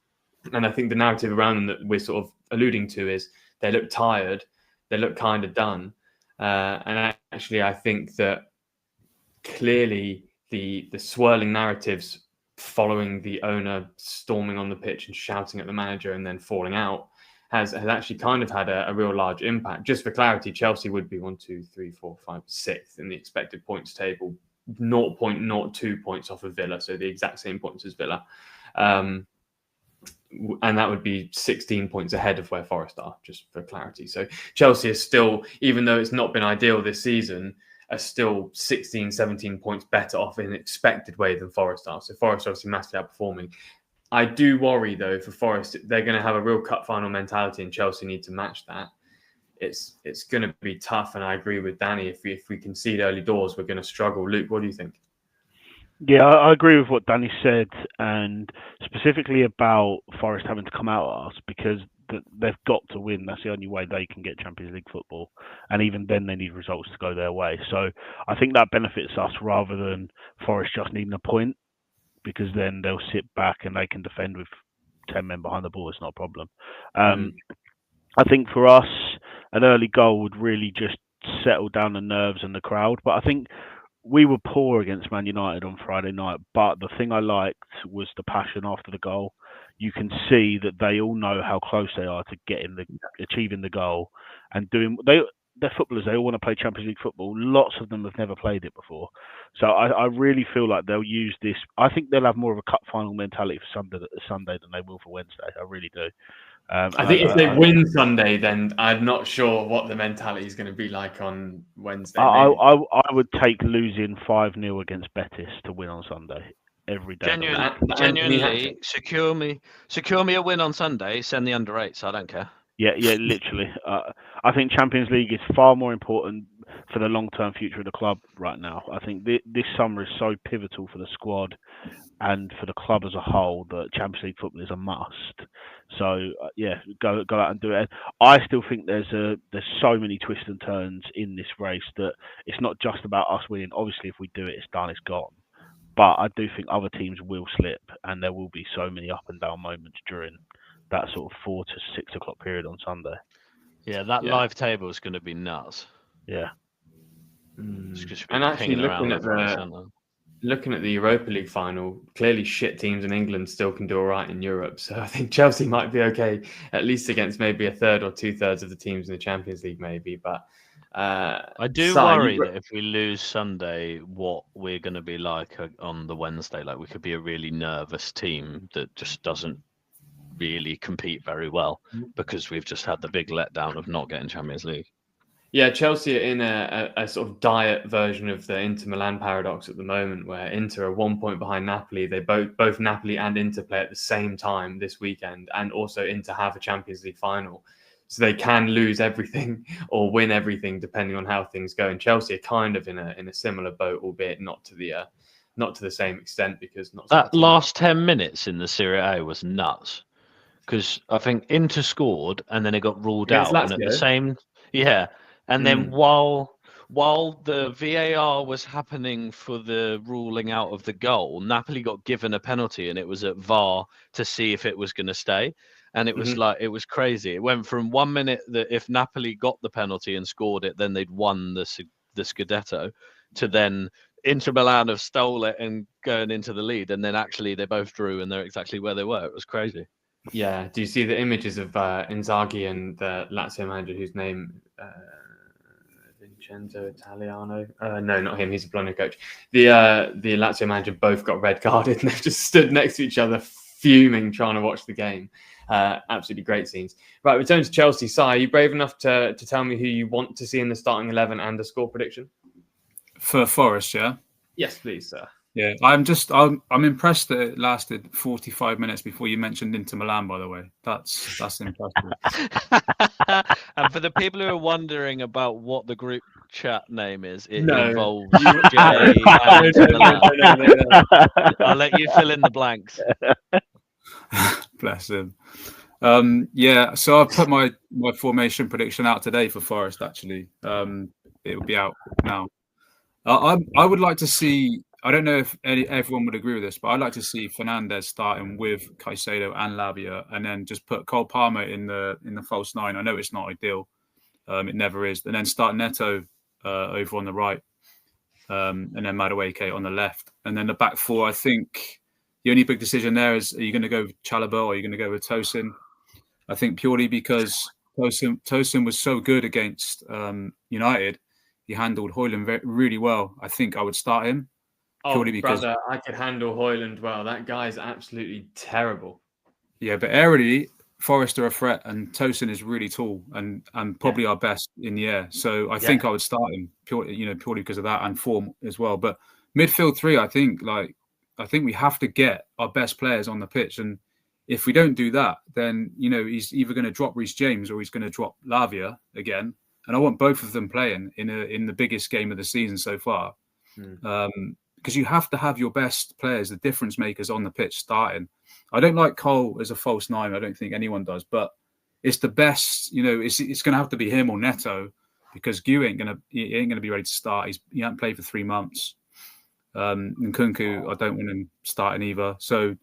and I think the narrative around them that we're sort of alluding to is they look tired, they look kind of done, and actually I think that clearly the swirling narratives following the owner storming on the pitch and shouting at the manager and then falling out has actually kind of had a real large impact. Just for clarity, Chelsea would be 1, 2, 3, 4, 5, 6th in the expected points table, 0.02 points off of Villa, so the exact same points as Villa. And that would be 16 points ahead of where Forest are, just for clarity. So Chelsea is still, even though it's not been ideal this season, are still 16, 17 points better off in an expected way than Forest are. So Forest are obviously massively outperforming. I do worry, though, for Forest, they're going to have a real cup final mentality and Chelsea need to match that. It's going to be tough, and I agree with Danny. If we concede early doors, we're going to struggle. Luke, what do you think? Yeah, I agree with what Danny said, and specifically about Forest having to come out at us because they've got to win. That's the only way they can get Champions League football, and even then they need results to go their way. So I think that benefits us rather than Forest just needing a point, because then they'll sit back and they can defend with 10 men behind the ball. It's not a problem. I think for us, an early goal would really just settle down the nerves and the crowd, but I think we were poor against Man United on Friday night, but the thing I liked was the passion after the goal. You can see that they all know how close they are to achieving the goal and they're footballers. They all want to play Champions League football. Lots of them have never played it before. So I really feel like they'll use this. I think they'll have more of a cup final mentality for Sunday than they will for Wednesday. I really do. I think if they win Sunday, then I'm not sure what the mentality is going to be like on Wednesday. I would take losing 5-0 against Betis to win on Sunday every day. Genuinely, secure me a win on Sunday. Send the under 8s. I don't care. Yeah, literally. I think Champions League is far more important for the long-term future of the club right now. I think this summer is so pivotal for the squad and for the club as a whole that Champions League football is a must. So go out and do it. I still think there's so many twists and turns in this race that it's not just about us winning. Obviously, if we do it, it's done, it's gone. But I do think other teams will slip, and there will be so many up and down moments during that sort of 4 to 6 o'clock period on Sunday. Yeah, live table is going to be nuts. Yeah. And actually looking at looking at the Europa League final, clearly shit teams in England still can do all right in Europe. So I think Chelsea might be okay, at least against maybe a third or 2/3 of the teams in the Champions League, maybe. But I do Si, worry that if we lose Sunday, what we're going to be like on the Wednesday. Like we could be a really nervous team that just doesn't really compete very well because we've just had the big letdown of not getting Champions League. Yeah, Chelsea are in a sort of diet version of the Inter Milan paradox at the moment, where Inter are 1 point behind Napoli. They both Napoli and Inter play at the same time this weekend, and also Inter have a Champions League final, so they can lose everything or win everything depending on how things go. And Chelsea are kind of in a similar boat, albeit not to the same extent, because not that last 10 minutes in the Serie A was nuts. Because I think Inter scored and then it got ruled out, and at the same, and then while the VAR was happening for the ruling out of the goal, Napoli got given a penalty, and it was at VAR to see if it was going to stay, and it was like, it was crazy. It went from 1 minute that if Napoli got the penalty and scored it, then they'd won the Scudetto, to then Inter Milan have stole it and going into the lead, and then actually they both drew and they're exactly where they were. It was crazy. Yeah. Do you see the images of Inzaghi and the Lazio manager whose name Vincenzo Italiano? No, not him. He's a Bologna coach. The Lazio manager both got red carded, and they've just stood next to each other, fuming, trying to watch the game. Absolutely great scenes. Right, return to Chelsea. Si, are you brave enough to tell me who you want to see in the starting 11 and a score prediction? For Forest, yeah? Yes, please, sir. Yeah, I'm impressed that it lasted 45 minutes before you mentioned Inter Milan, by the way. That's impressive. And for the people who are wondering about what the group chat name is, it involves Jay and Inter Milan. I'll let you fill in the blanks. Bless him. So I've put my formation prediction out today for Forest, actually. It will be out now. I would like to see, I don't know if everyone would agree with this, but I'd like to see Fernandes starting with Caicedo and Lavia, and then just put Cole Palmer in the false nine. I know it's not ideal, it never is, and then start Neto over on the right, and then Madueke on the left, and then the back four. I think the only big decision there is: are you going to go with Chalobah or are you going to go with Tosin? I think purely because Tosin was so good against United, he handled Højlund really well. I think I would start him. Brother, I could handle Højlund well. That guy's absolutely terrible. Yeah, but aerially, Forest are a threat, and Tosin is really tall and probably our best in the air. So I think I would start him purely because of that and form as well. But midfield three, I think we have to get our best players on the pitch, and if we don't do that, then he's either going to drop Reece James or he's going to drop Lavia again. And I want both of them playing in the biggest game of the season so far. Because you have to have your best players, the difference makers on the pitch starting. I don't like Cole as a false nine. I don't think anyone does, but it's the best. It's going to have to be him or Neto, because Gu ain't going to be ready to start. He hasn't played for 3 months. And Nkunku, I don't want him starting either. So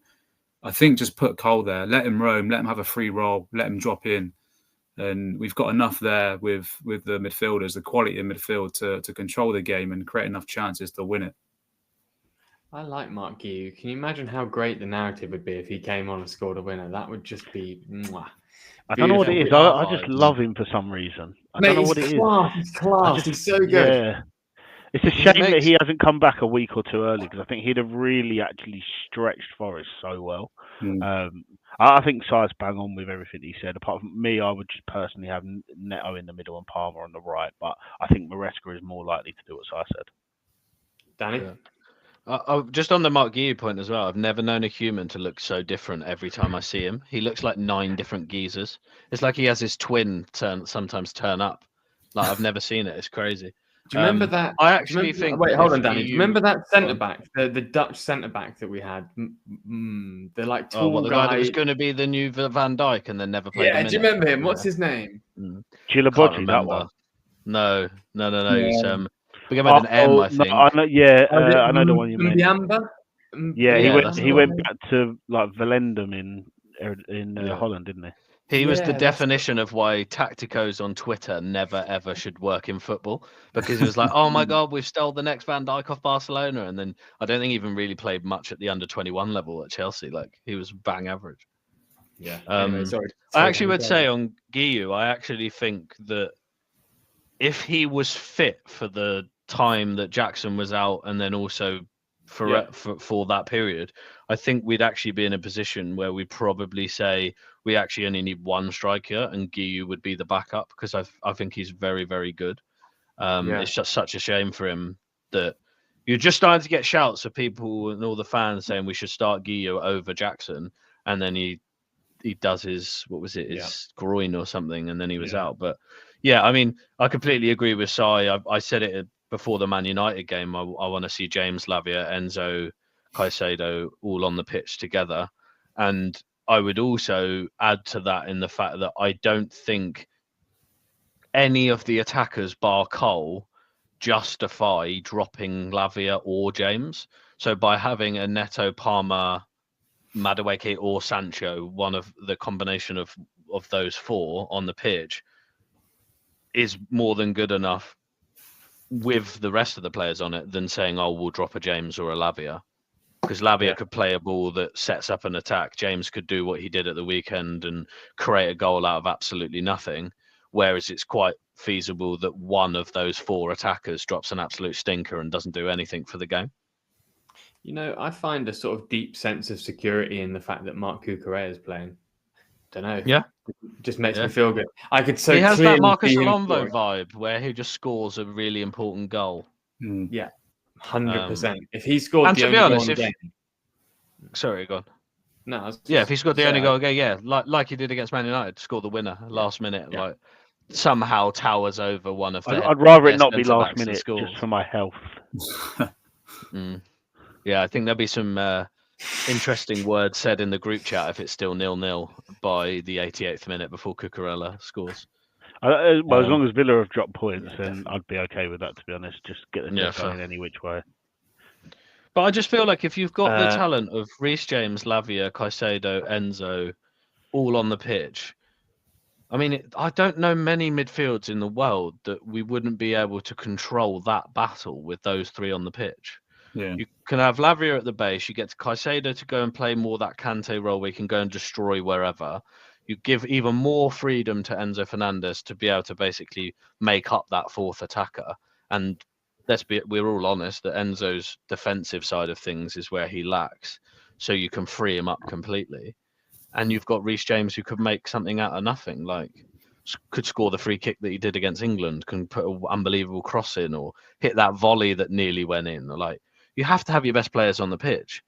I think just put Cole there, let him roam, let him have a free role, let him drop in. And we've got enough there with the midfielders, the quality in midfield to control the game and create enough chances to win it. I like Mark Guiu. Can you imagine how great the narrative would be if he came on and scored a winner? That would just be mwah. I don't know what it is. I just love him for some reason. I don't know what it is. He's class. He's so good. Yeah. It's a shame that he hasn't come back a week or two early, because I think he'd have really actually stretched Forest so well. I think Si's bang on with everything he said. Apart from me, I would just personally have Neto in the middle and Palmer on the right. But I think Maresca is more likely to do what Si said. Danny? Yeah. Just on the Mark Guiu point as well, I've never known a human to look so different every time I see him. He looks like 9 different geezers. It's like he has his twin sometimes turn up. Like, I've never seen it. It's crazy. Do you remember that? I actually think. Wait, hold on, Danny. Do you remember that centre back, the Dutch centre back that we had? They're like tall the guy that was going to be the new Van Dijk and then never played. Yeah, do you remember him? What's his name? Chilabodji, that one. No. He's began with an M, I think. I know the one you mean. Mbiamba? Yeah, he went back to like Volendam in Holland, didn't he? He was the Yeah, definition of why tacticos on Twitter never ever should work in football, because it was like, oh my God, we've stole the next Van Dijk off Barcelona. And then I don't think he even really played much at the under 21 level at Chelsea. Like, he was bang average. Yeah. Anyway, sorry. I actually would say on Guiu, I actually think that if he was fit for the time that Jackson was out, and then also for that period, I think we'd actually be in a position where we probably say we actually only need one striker, and Guiu would be the backup, because I think he's very, very good. It's just such a shame for him that you're just starting to get shouts of people and all the fans saying we should start Guiu over Jackson, and then he does his his groin or something, and then he was out. But yeah, I mean, I completely agree with Sai. I said it before the Man United game. I want to see James, Lavia, Enzo, Caicedo all on the pitch together, and I would also add to that in the fact that I don't think any of the attackers bar Cole justify dropping Lavia or James. So by having a Neto, Palmer, Madueke or Sancho, one of the combination of those four on the pitch, is more than good enough with the rest of the players on it than saying, oh, we'll drop a James or a Lavia. Because Lavia could play a ball that sets up an attack. James could do what he did at the weekend and create a goal out of absolutely nothing. Whereas it's quite feasible that one of those four attackers drops an absolute stinker and doesn't do anything for the game. You know, I find a sort of deep sense of security in the fact that Marc Cucurella is playing. Don't know. Yeah. It just makes me feel good. I could so he has that Marcus see him Alonso vibe where he just scores a really important goal. Yeah, 100%. If he scored and the to only be honest, goal in the game... Sorry, go on. No, if he scored the only goal again, like he did against Man United, scored the winner last minute, like somehow towers over one of their... I'd rather it not be last minute, just for my health. Yeah, I think there'll be some interesting words said in the group chat if it's still 0-0 by the 88th minute before Cucurella scores. Well, as long as Villa have dropped points, then I'd be okay with that, to be honest. Just get the stuff going any which way. But I just feel like if you've got the talent of Reece James, Lavia, Caicedo, Enzo, all on the pitch, I mean, I don't know many midfields in the world that we wouldn't be able to control that battle with those three on the pitch. Yeah. You can have Lavia at the base. You get Caicedo to go and play more that Kante role where he can go and destroy wherever. You give even more freedom to Enzo Fernandez to be able to basically make up that fourth attacker. And we're all honest that Enzo's defensive side of things is where he lacks. So you can free him up completely. And you've got Reece James who could make something out of nothing, like could score the free kick that he did against England, can put an unbelievable cross in or hit that volley that nearly went in. Like, you have to have your best players on the pitch.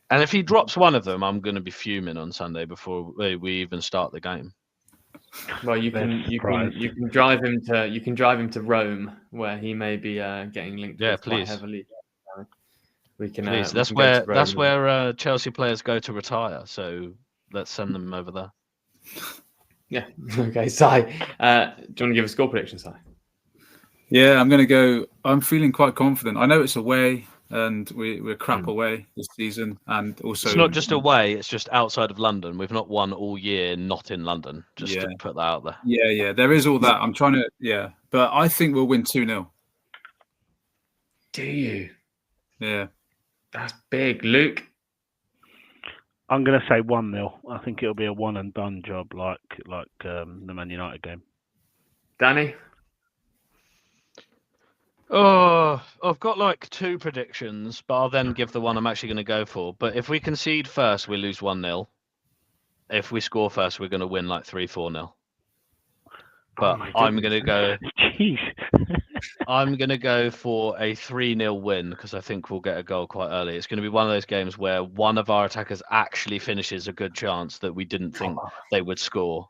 And if he drops one of them, I'm going to be fuming on Sunday before we even start the game. Well, you can drive him to Rome, where he may be getting linked with quite heavily. We can. Please. That's where Chelsea players go to retire. So let's send them over there. Yeah. Okay, Si. Do you want to give a score prediction, Si? Yeah, I'm going to go. I'm feeling quite confident. I know it's away, and we're crap away this season, and also it's not just away; it's just outside of London. We've not won all year, not in London. Just to put that out there. Yeah, there is all that. I'm trying to, but I think we'll win 2-0. Do you? Yeah, that's big, Luke. I'm going to say 1-0. I think it'll be a one and done job, like the Man United game. Danny. Oh, I've got like two predictions, but I'll then give the one I'm actually going to go for. But if we concede first, we lose 1-0. If we score first, we're going to win like 3-4-0. But I'm going to go. Jeez. I'm going to go for a 3-0 win because I think we'll get a goal quite early. It's going to be one of those games where one of our attackers actually finishes a good chance that we didn't think they would score.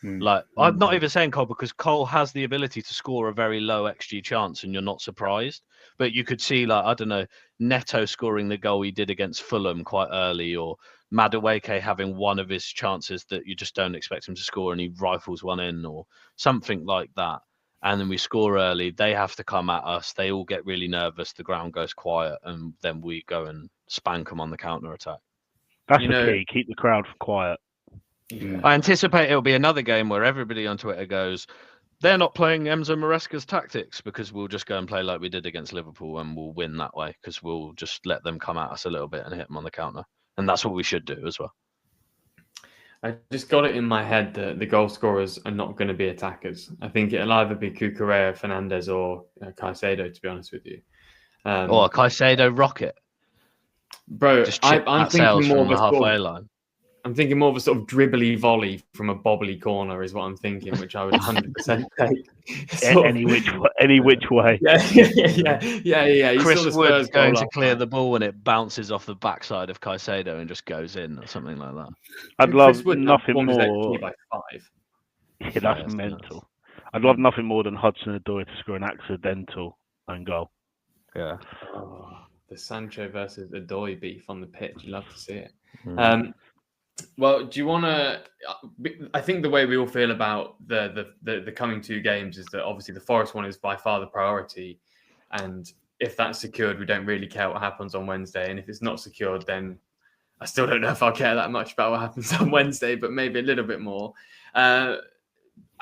Like, I'm not even saying Cole, because Cole has the ability to score a very low XG chance and you're not surprised. But you could see, like, I don't know, Neto scoring the goal he did against Fulham quite early, or Madueke having one of his chances that you just don't expect him to score and he rifles one in, or something like that. And then we score early. They have to come at us. They all get really nervous. The ground goes quiet, and then we go and spank them on the counter attack. That's the key. Keep the crowd quiet. Yeah. I anticipate it'll be another game where everybody on Twitter goes, they're not playing Enzo Maresca's tactics, because we'll just go and play like we did against Liverpool and we'll win that way, because we'll just let them come at us a little bit and hit them on the counter. And that's what we should do as well. I just got it in my head that the goal scorers are not going to be attackers. I think it'll either be Cucurella, Fernandez, or Caicedo, to be honest with you. Or Caicedo rocket. Bro, Just chip I'm that sails thinking more from of the a sort halfway of, line. I'm thinking more of a sort of dribbly volley from a bobbly corner is what I'm thinking, which I would 100% take. Sort Any which way. Yeah. You Chris saw the Wood Spurs going goal to last clear night. the ball and it bounces off the backside of Caicedo and just goes in or something like that. I'd Chris love Wood nothing outperformed his more. XG by 5. Yeah, Yeah, that's it's mental. I'd love nothing more than Hudson-Odoi to score an accidental own goal. Yeah. Oh, the Sancho versus Odoi beef on the pitch. You'd love to see it. Mm. Well, do you want to? I think the way we all feel about the coming 2 games is that obviously the Forest one is by far the priority, and if that's secured, we don't really care what happens on Wednesday. And if it's not secured, then I still don't know if I'll care that much about what happens on Wednesday, but maybe a little bit more.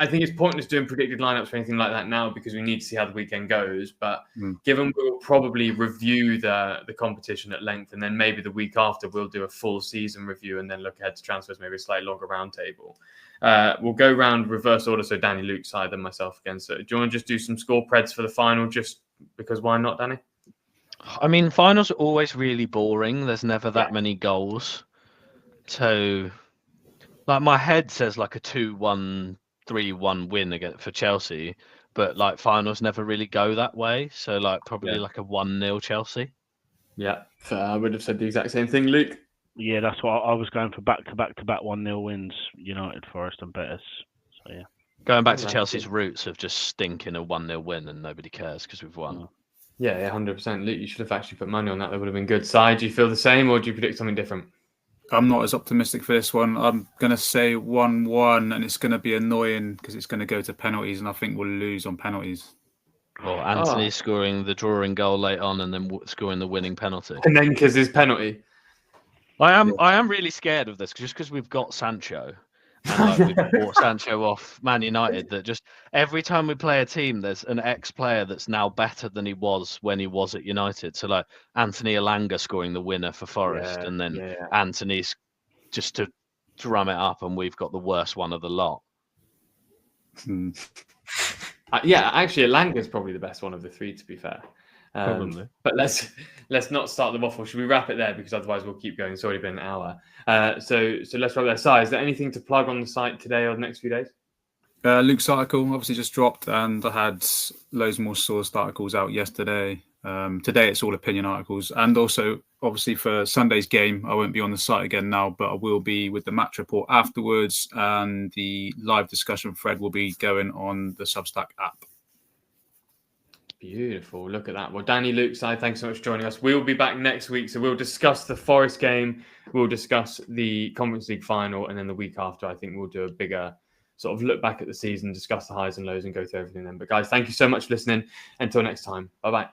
I think it's pointless doing predicted lineups or anything like that now, because we need to see how the weekend goes. But given we'll probably review the competition at length, and then maybe the week after we'll do a full season review and then look ahead to transfers, maybe a slightly longer roundtable. We'll go round reverse order, so Danny, Luke side, then myself again. So do you want to just do some score preds for the final, just because why not, Danny? I mean, finals are always really boring. There's never that many goals. So, like, my head says like a 2-1, 3-1 win against for Chelsea, but like finals never really go that way. So, like, probably like a 1-0 Chelsea. Yeah, I would have said the exact same thing, Luke. Yeah, that's what I was going for. Back to back 1-0 wins. United, Forest, and Betis. So yeah. Going back to Chelsea's roots of just stinking a 1-0 win and nobody cares because we've won. Yeah, 100%. Luke, you should have actually put money on that. That would have been good. Si, do you feel the same, or do you predict something different? I'm not as optimistic for this one. I'm going to say 1-1, and it's going to be annoying because it's going to go to penalties, and I think we'll lose on penalties. Or Anthony scoring the drawing goal late on and then scoring the winning penalty. And then because his penalty. I am really scared of this, just because we've got Sancho. And like, we've bought Sancho off Man United, that just every time we play a team, there's an ex-player that's now better than he was when he was at United. So like Anthony Elanga scoring the winner for Forest, and then Anthony's just to drum it up, and we've got the worst one of the lot. Actually, Elanga's probably the best one of the 3, to be fair. Probably. But let's not start the waffle. Should we wrap it there, because otherwise we'll keep going? It's already been an hour. So let's wrap there. Si, is there anything to plug on the site today or the next few days? Luke's article obviously just dropped, and I had loads more sourced articles out yesterday. Today it's all opinion articles, and also obviously for Sunday's game I won't be on the site again now, but I will be with the match report afterwards, and the live discussion thread will be going on the Substack app. Beautiful. Look at that. Well, Danny, Luke, Si, thanks so much for joining us. We'll be back next week. So we'll discuss the Forest game. We'll discuss the Conference League final. And then the week after, I think we'll do a bigger sort of look back at the season, discuss the highs and lows, and go through everything then. But guys, thank you so much for listening. Until next time. Bye-bye.